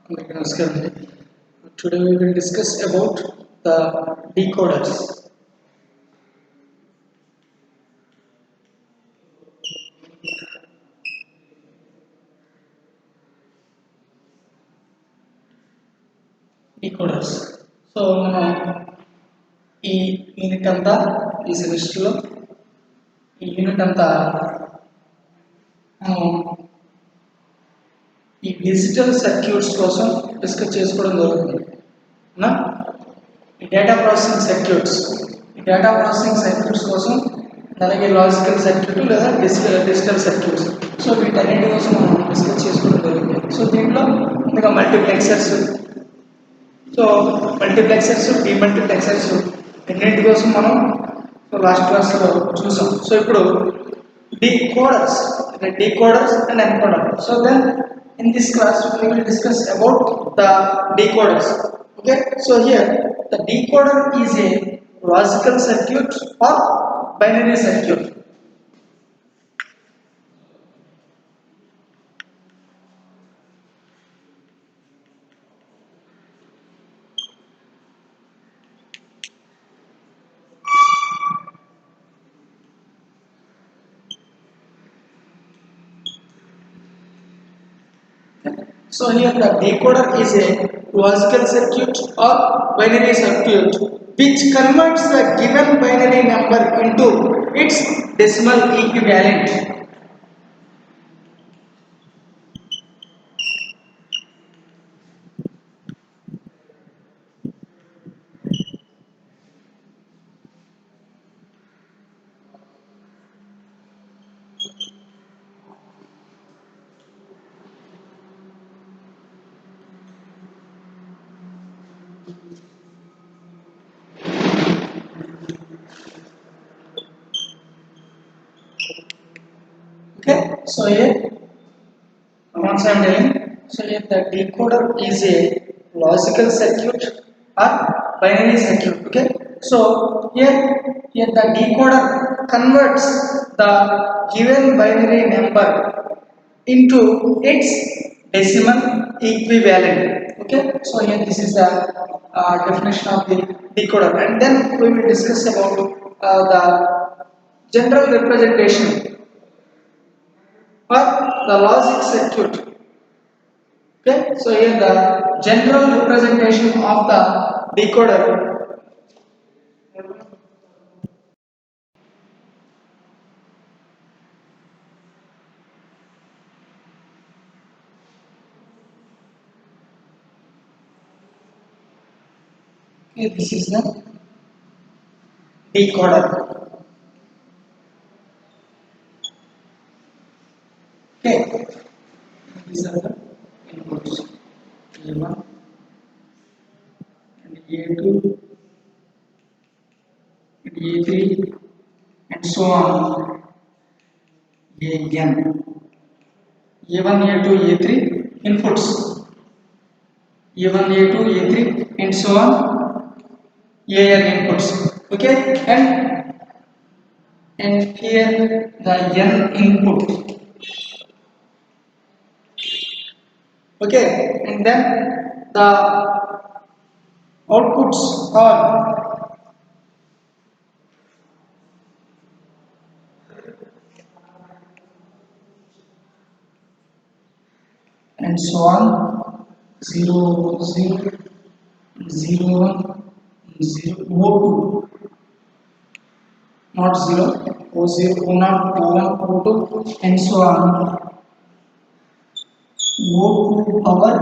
Namaskar. Today we will discuss about the decoders. Decoders. So మనం ఈ unit అంతా ఈ సెమిస్టర్లో ఈ యూనిట్ అంతా మనం ఈ డిజిటల్ సర్క్యూట్స్ కోసం డిస్కస్ చేసుకోవడం జరుగుతుంది. అవునా? ఈ డేటా ప్రాసెసింగ్ సర్క్యూట్స్ కోసం అలాగే లాజికల్ సర్క్యూట్ లేదా డిజిటల్ సర్క్యూట్స్. సో వీటన్నిటి కోసం మనం డిస్కస్ చేసుకోవడం జరుగుతుంది. సో దీంట్లో ఇంకా మల్టీప్లెక్సర్స్, డీమల్టీప్లెక్సర్స్ రెండింటి కోసం మనం లాస్ట్ క్లాస్లో చూసాం. సో ఇప్పుడు decoders and encoder. So then in this class we will discuss about the decoders. Okay, so here the decoder is a logical circuit or binary circuit. So here the decoder is a logical circuit or binary circuit which converts the given binary number into its decimal equivalent. Okay, so here once I am telling, so here the decoder is a logical circuit or binary circuit. Okay, so here the decoder converts the given binary number into its decimal equivalent. Okay, so here this is the definition of the decoder, and then we will discuss about the general representation or the logic circuit. Okay, so here the general representation of the decoder okay, this is the decoder. Okay, these are the inputs A1 and A2 and A3 and so on. AN, A1, A2, A3 inputs, A1, A2, A3 and so on, AN inputs. Okay, and here the N input. Okay, and then the outputs are and so on 0 0 0 1 0 O2, not 0 O0 O0 O1 O2 and so on O2 power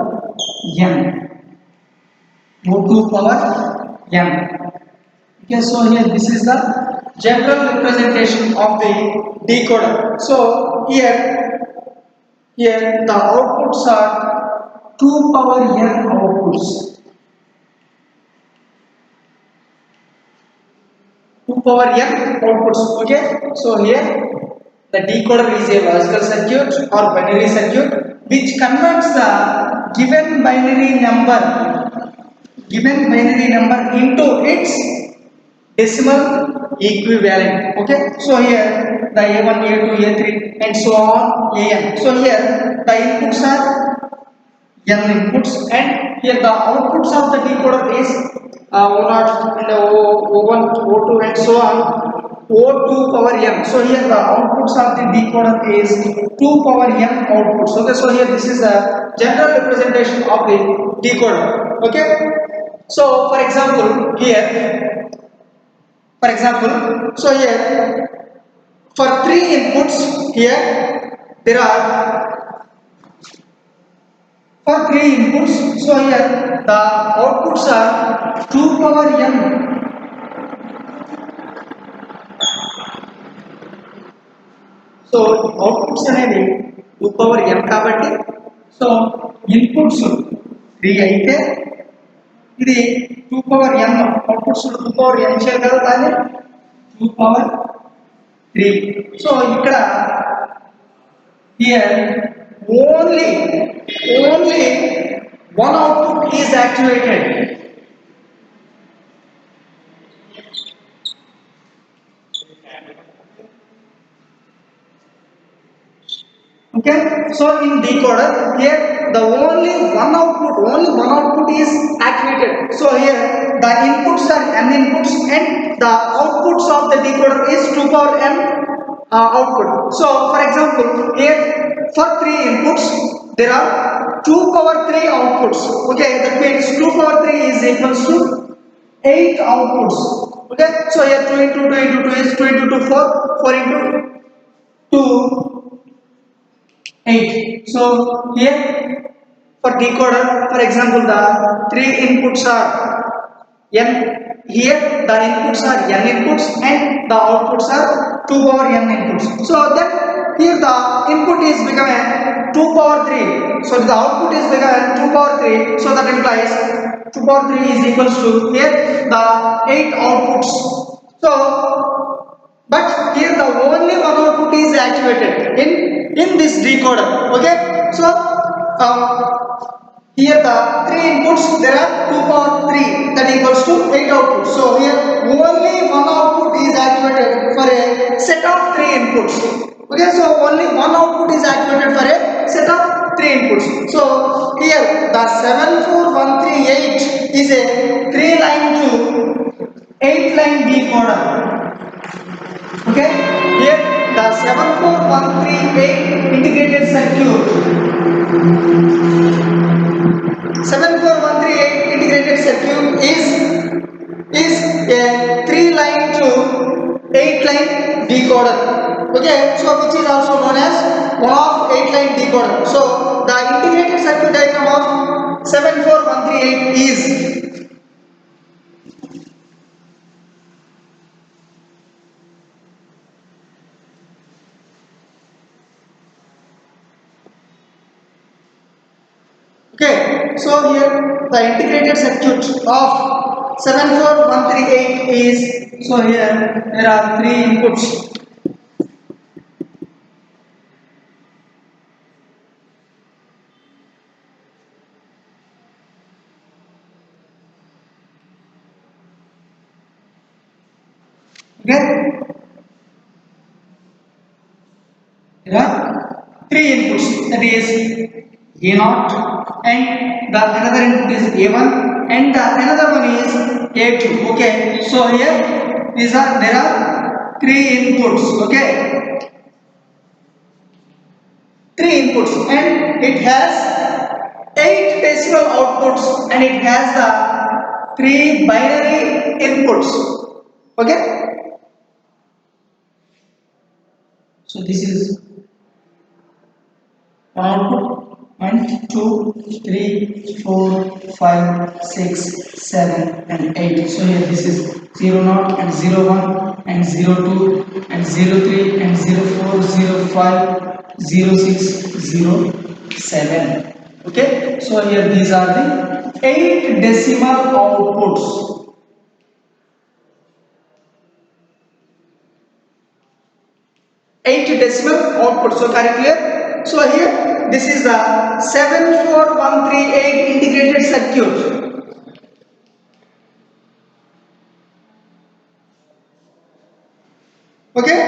n, O2 power n. Okay, so here this is the general representation of the decoder. So here the outputs are 2 power n outputs. 2 power n outputs. Okay, so here the decoder is a logical circuit or binary circuit which converts the given binary number into its decimal equivalent. Okay, so here the A1, A2, A3 and so on AN. So here the inputs are n inputs, and here the outputs of the decoder is O0 and O1, O2 and so on, O2 power n. So here the outputs of the decoder is 2 power n outputs. Okay, so here this is the general representation of the decoder. Okay, so for example here, so here for 3 inputs here there are for 3 inputs, so here the outputs are 2 power n. So outputs అనేవి 2 power n కాబట్టి, so inputs 3 అయితే ఇది 2 power n, outputs 2 power n చేయాలి కదా, దాన్ని 2 power 3. So ఇక్కడ here only one output is activated. Okay, so in decoder here the only one output is activated. So here the inputs are n inputs and the outputs of the decoder is 2 power n output. So for example here for 3 inputs there are 2 power 3 outputs. Okay, that means 2 power 3 is equals to 8 outputs. Okay, so here 2 into 2 into 2 is 2 into 2 4, 4 into 2 8. So here for decoder, for example, the 3 inputs are n. Here the inputs are n inputs and the outputs are 2 power n inputs. So then here the input is become 2 power 3. So the output is become 2 power 3. So that implies 2 power 3 is equals to here the 8 outputs. So but here the only one output is activated in this decoder. Okay, so here the 3 inputs there are 2 power 3, that equals to 8 outputs. So here only one output is activated for a set of 3 inputs. Okay, so only one output is activated for a set of 3 inputs. So here the 74138 is a 3 line to 8 line decoder. Okay, here the 74138 integrated circuit, 74138 integrated circuit is a 3 line to 8 line decoder. Okay, so which is also known as one of 8 line decoder. So the integrated circuit diagram of 74138 is okay. So here the integrated circuit of 74138 is, so here there are 3 inputs. Okay, there are 3 inputs, that is A0 and the another input is A1 and the another one is A2. Okay, so here there are 3 inputs. Okay, 3 inputs and it has 8 decimal outputs and it has the 3 binary inputs. Okay, so this is one output, 1 2 3 4 5 6 7 and 8. So here this is 0 0 and 0 1 and 0 2 and 0 3 and 0 4 0 5 0 6 0 7. Okay, so here these are the 8 decimal outputs. 8 decimal outputs. So correct here. So here this is the 74138 integrated circuit. Okay,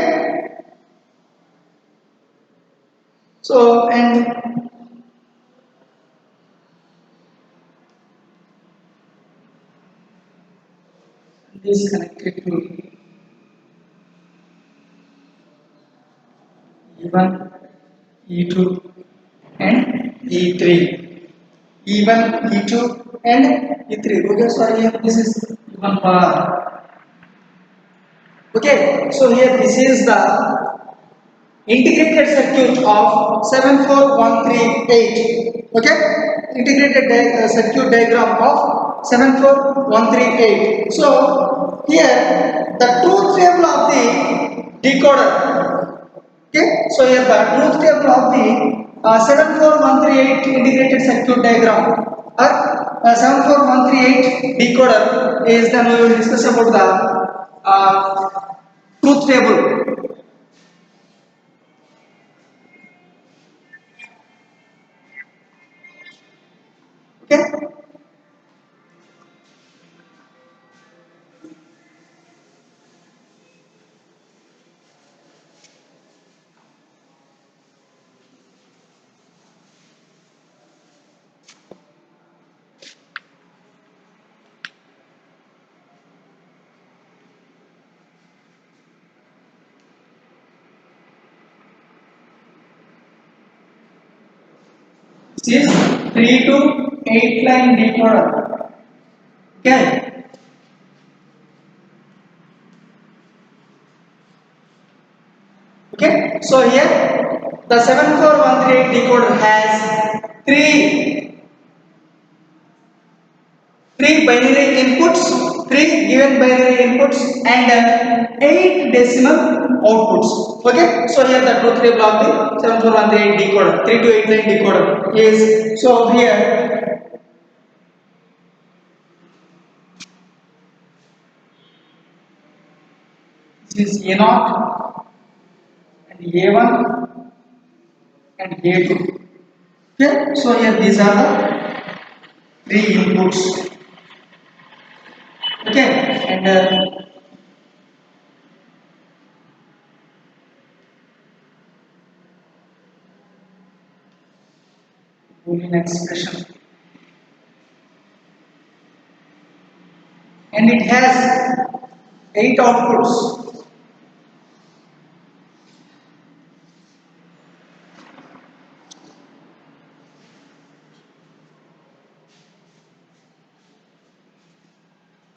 so and is connected to E1, E2 and E3. E1, E2 and E3. Okay, so here this is E1 bar. Okay, so here this is the integrated circuit of 74138. Okay, circuit diagram of 74138. So here the truth table of the decoder. Okay, so here the truth table of the 74138 integrated circuit diagram or 74138 decoder is, then we will discuss about the truth table. Okay. This is 3 to 8 line decoder. Okay. Okay. So here the 7413 decoder has three binary inputs, three given binary inputs and 8 decimal outputs. Okay. So here the truth table of the 7413 decoder, 3 to 8 line decoder is, so here this is A0 and A1 and A2. Okay, so here these are the three inputs. Okay, and Boolean expression, and it has 8 outputs.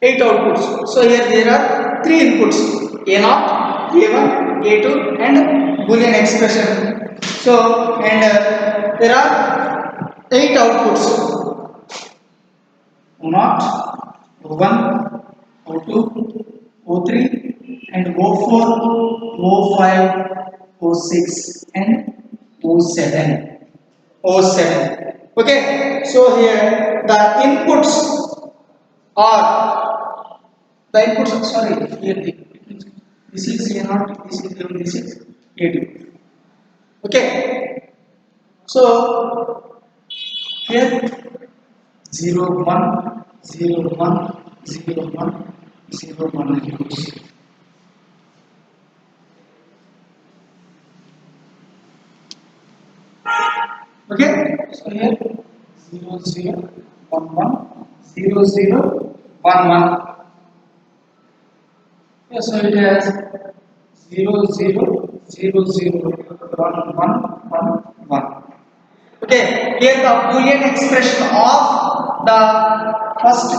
Eight outputs. So here there are three inputs: A0, A1, A2, and Boolean expression. So and there are 8 outputs: O0, O1, O2, O3, and O4, O5, O6, and O7. O7. Okay, so here the inputs are sorry, here this is A0, this is A1, this is A2. Okay, so here 0, 1, 0, 1, 0, 1, 0, 1 inputs. Okay, so here 0, 0, 1, 1, 0, 0, 1, 1. Yeah, so it has 0, 0, 0, 0, 1, 1, 1, 1. Okay, here the Boolean expression of the first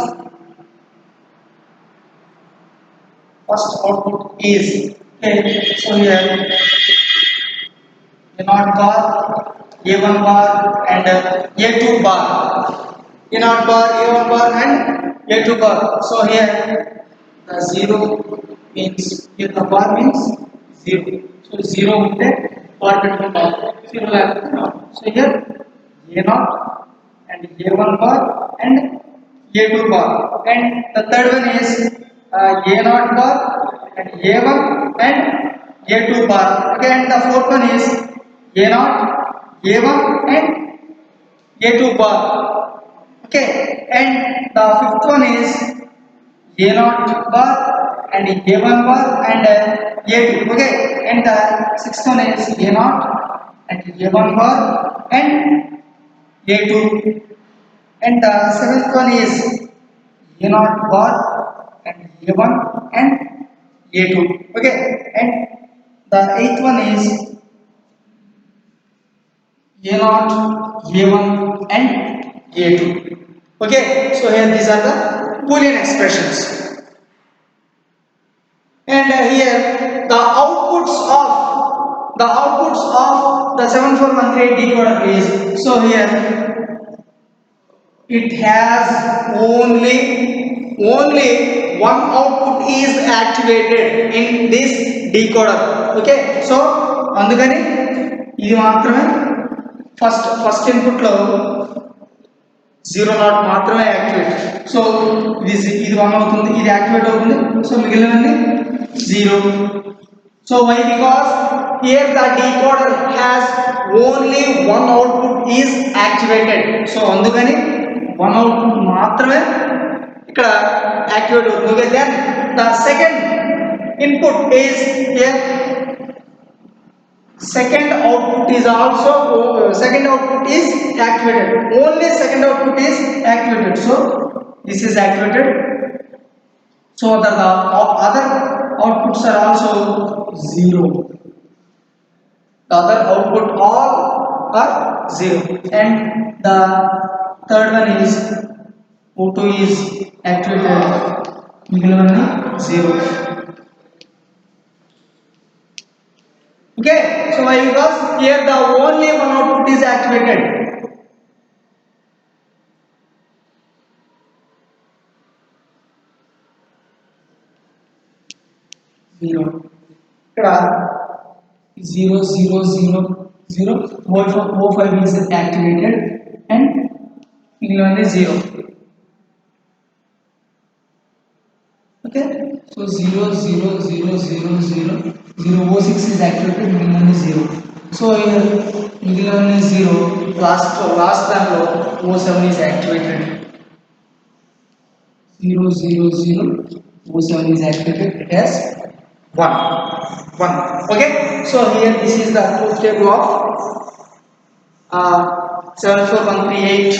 output is, okay, so here A0 bar, A1 bar, and A2 bar. A0 bar, A1 bar, and A2 bar. So here the 0 means, here the bar means 0. So 0 with a bar between bar. 0. So here A0 and A1 bar and A2 bar. And the third one is A0 bar and A1 and A2 bar. Again, the fourth one is A0, A1 and A2 bar. Okay, and the fifth one is A0 bar and A1 bar and A2. Okay, and the sixth one is A0 and A1 bar and A2. And the seventh one is A0 bar and A1 and A2. Okay, and the eighth one is A0, A1 and A2. Okay, so here these are the Boolean expressions. And here the outputs of the 7413 decoder is, so here it has only one output is activated in this decoder. Okay, so అందుకని ఇది మాత్రమే first input లో 0 మాత్రమే activate. So ఇది 1 అవుతుంది, ఇది activate అవుతుంది. So మిగిలినవన్నీ 0. So why? Because here the decoder has only one output is activated. So అందుకని one output మాత్రమే ఇక్కడ యాక్టివేట్ అవుతుంది. Okay, then the second input is here. Second output is activated. Only second output is activated. So this is activated. So the other outputs are also 0. The other output all are 0. And the third one is O2 is activated. Middle 0. Okay, so why? Because here the only one output is activated. Zero. ఇక్కడ 0 0 0 0 O5 is activated and middle 0. Okay, so 0 0 0 0 0 0 O6 is activated, middle 0. So here middle 0, last time O7 is activated. 0 0 0 O7 is activated, it has 1. Okay, so here this is the truth table of 74138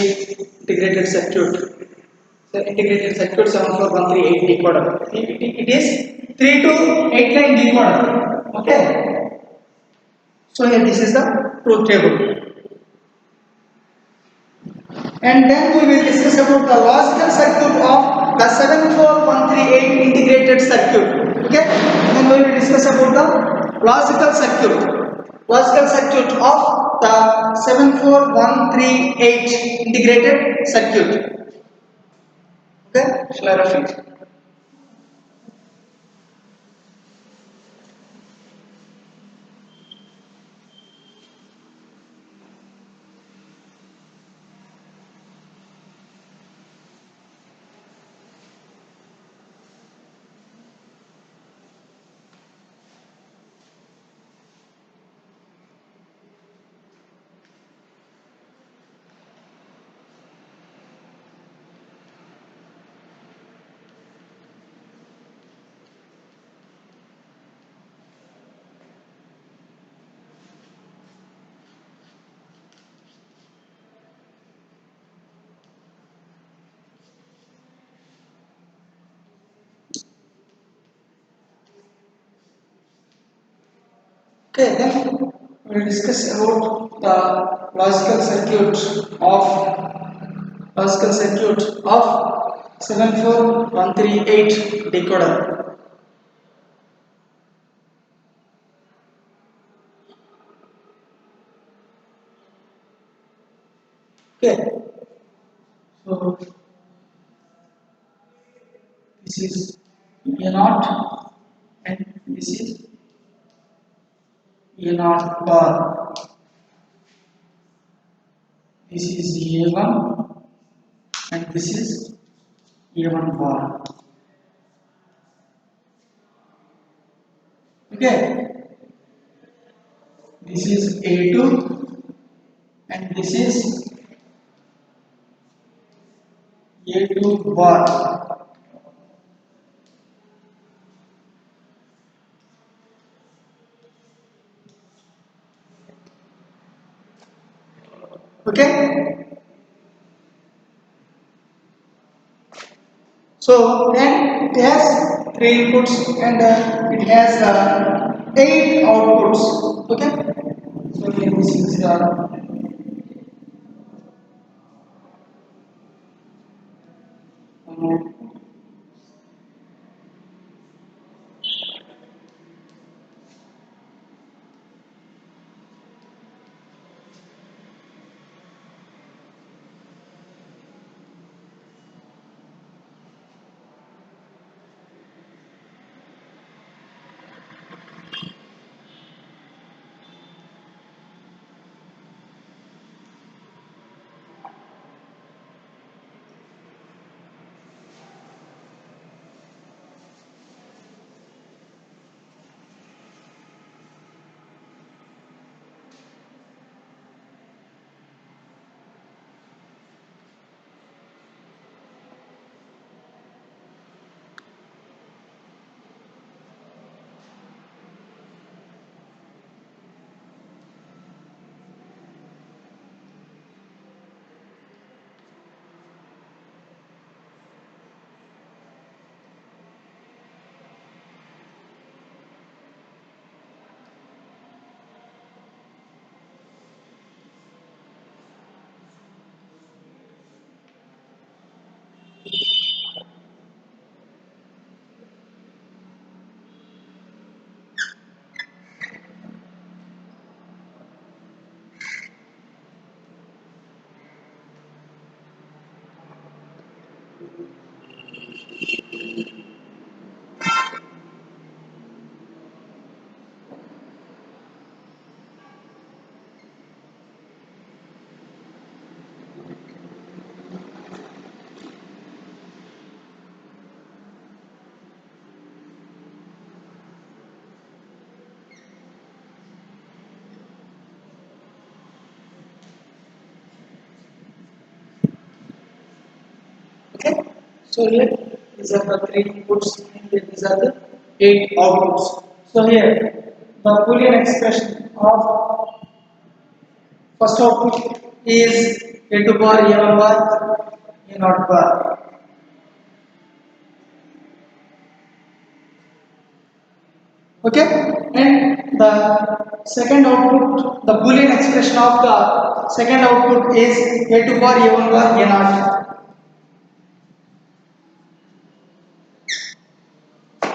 integrated circuit. So integrated circuit 74138 decoder. It is 3 to 8 line decoder. Okay, so here this is the truth table. And then we will discuss about the logical circuit of the 74138 integrated circuit. Okay, then we will discuss about the logical circuit of the 74138 integrated circuit. Okay, shall I repeat? Okay, then we will discuss about the logical circuit of 74138 decoder. Okay, so this is A0 and this is A0 bar. This is A1 and this is A1 bar. Okay, this is A2 and this is A2 bar. Okay, so then it has 3 inputs and it has 8 outputs. Okay, so here this is the okay. So here these are the 3 inputs and here these are the 8 outputs. So here the Boolean expression of first output is a to bar, a1 bar, a naught bar. Okay, and the second output, the Boolean expression of the second output is a to bar, a1 bar, a naught.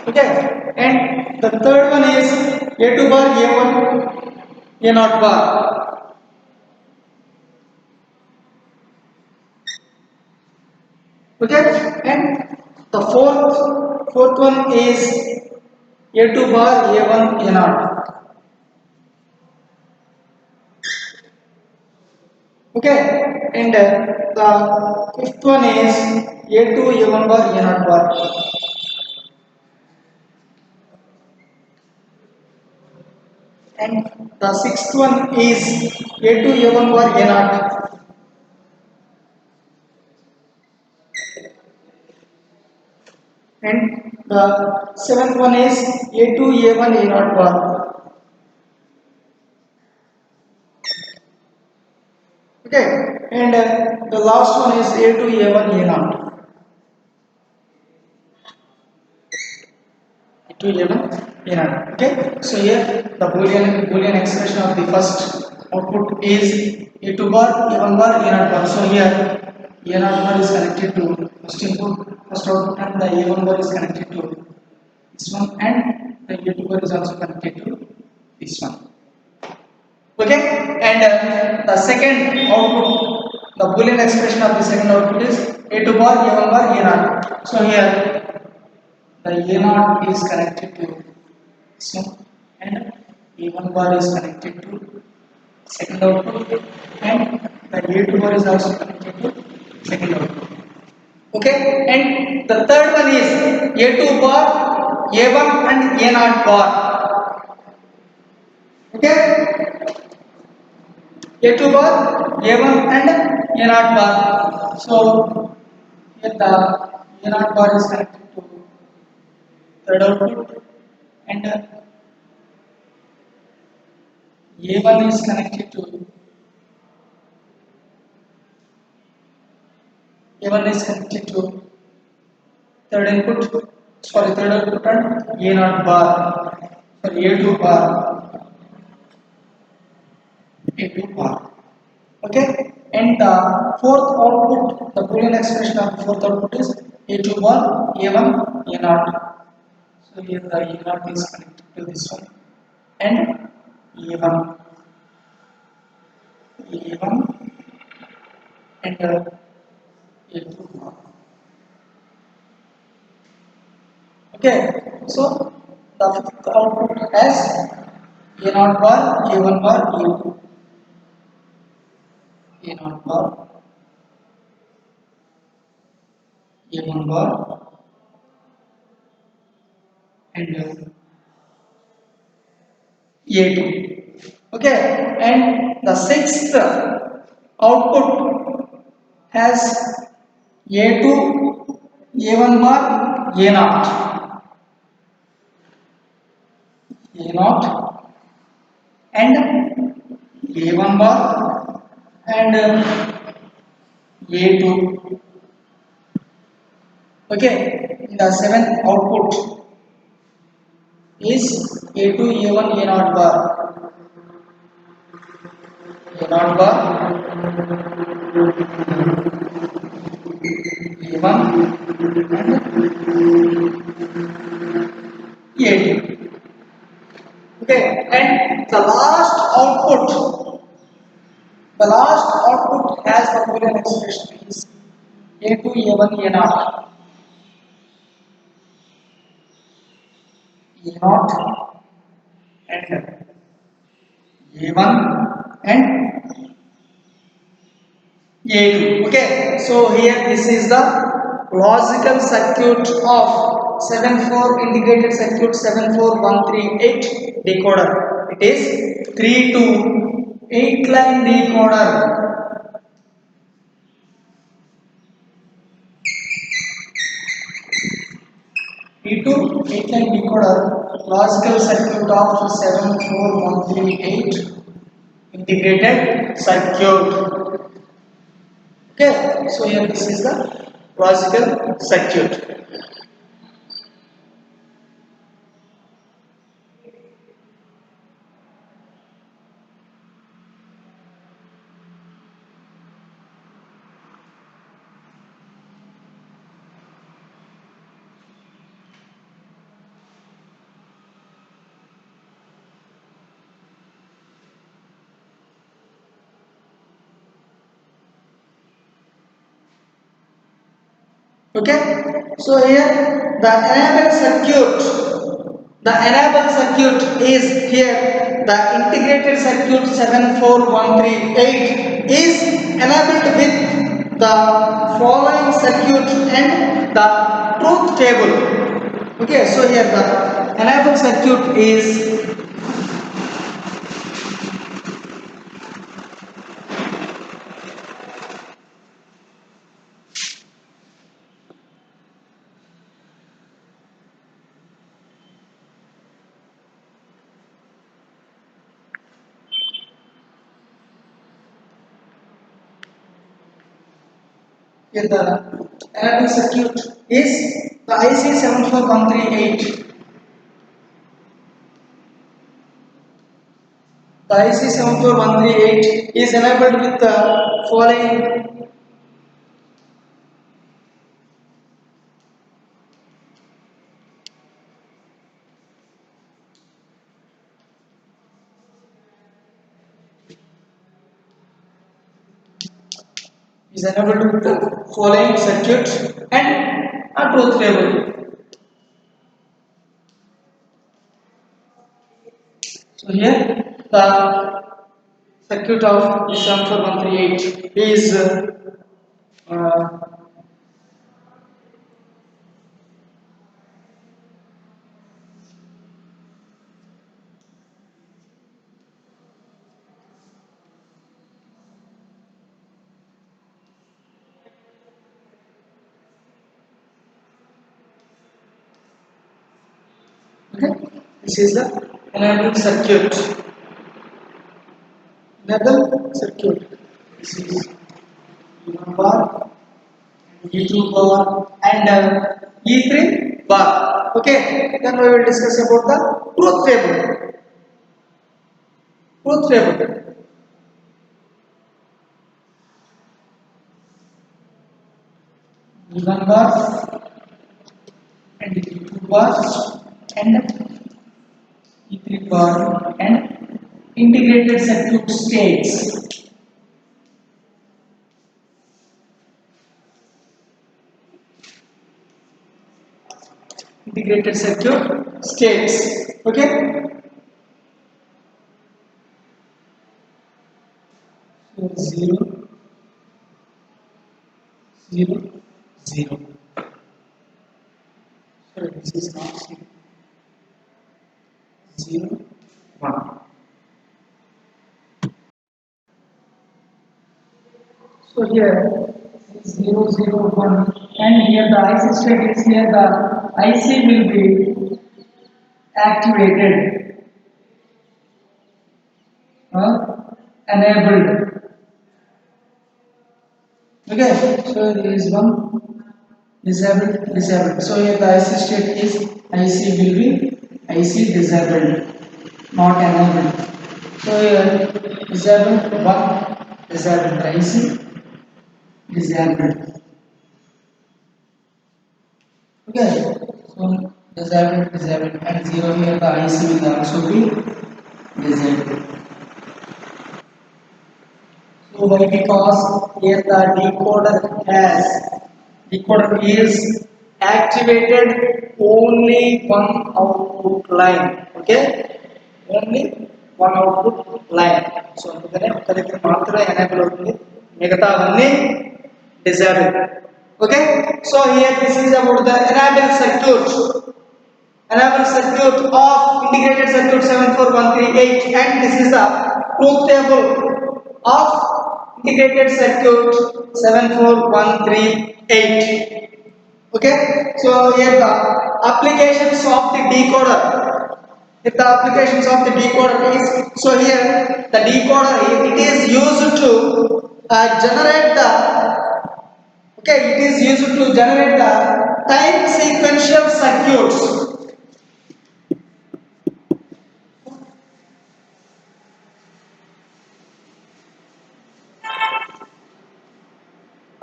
Okay, and the third one is a to bar, a1, a naught bar. Okay, and the fourth one is a2 bar, a1, a naught. Okay, and the fifth one is a2, a1 bar, a naught bar. And the sixth one is a2, a1 bar, a naught. And the seventh one is a2, a1, a naught bar. Okay, and the last one is a2, a1, a naught. To 11 a0. Okay, so here the boolean expression of the first output is a2 bar, a1 bar, a0 bar. So here a0 bar is connected to first input, first output, and the a1 bar is connected to this one, and the a2 bar is also connected to this one. Okay, and the second output, the boolean expression of the second output is a2 bar, a1 bar, a0. So here the A0 is connected to this one and A1 bar is connected to second output and the A2 bar is also connected to second output. Okay, and the third one is A2 bar, A1 and A0 bar. Okay, A2 bar, A1 and A0 bar. So here the A0 bar is connected to third output and A1 is connected to A1 is connected to third input sorry, third output and A naught bar, sorry, A2 bar, A2 bar. Okay, and the fourth output, the Boolean expression of the fourth output is A2 bar, A1, A naught. So here the A naught is connected to this one, and A1, A1, and A2 bar. Okay, so the fifth output has A naught bar, A1 bar, A2, A naught bar, A1 bar, and A2. Okay, and the sixth output has A2, A1 bar, A naught, A naught, and A1 bar, and A2. Okay, the seventh output is A2, A1, A naught bar, A naught bar, A1, and A2. Okay, and the last output has the Boolean expression is A2, A1, A naught, A naught, and A1, and A2. Okay, so here this is the logical circuit of 74 indicated circuit 74138 decoder. It is 3 to 8 line decoder. T2 8 line decoder logical circuit of 74138 integrated circuit. Okay, so here this is the logical circuit. Okay, so here the enabled circuit is here. The integrated circuit 74138 is enabled with the following circuit and the truth table. Okay, so here the enabled circuit is here the enabled circuit is the IC 74138. The IC 74138 is enabled with the following circuit and a truth table. So here the circuit of 74138 is uh, okay. This is the enabled circuit. Enabled circuit. This is E1 bar, E2 bar, and E3 bar. Okay, then we will discuss about the truth table. Truth table. Given bar and E2 bar and E3 bar and integrated circuit states. Integrated circuit states. Okay. So 0, 0, 0. So this is not 0, 0, 1. So here 0, 0, 1, and here the IC state is here. The IC will be activated, enabled. Okay, so there is one disabled, disabled. So here the IC state is IC will be IC disabled, not enabled. So here disabled one, disabled IC disabled. Okay, so disabled, disabled, and 0 here the IC will also be disabled. So why? Because here the decoder is activated only one output line. Okay, only one output line. So అందుకనే ఒక దగ్గర మాత్రమే enable అవుతుంది, మిగతావన్నీ disable. Okay, so here this is about the enable circuit. Enable circuit of integrated circuit 74138, and this is the truth table of integrated circuit 74138. Okay, so here the applications of the decoder. If the applications of the decoder is, so here the decoder it is used to generate the, okay, it is used to generate the time sequential circuits.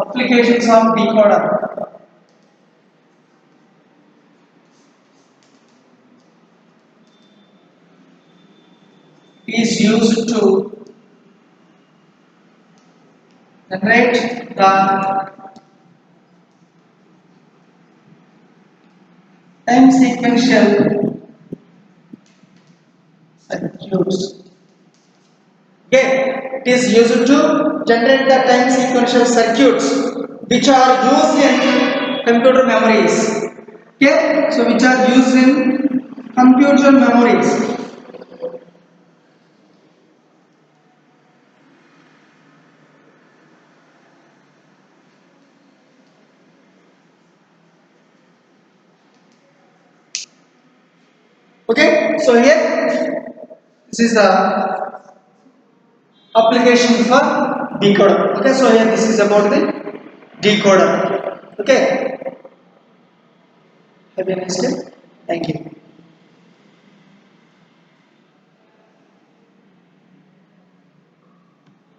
Applications of decoder is used to generate the time sequential circuits. Okay, it is used to generate the time sequential circuits which are used in computer memories. Okay, so which are used in computer memories. Okay, so here this is the application for decoder. Okay, so here this is about the decoder. Okay, have a nice day. Thank you.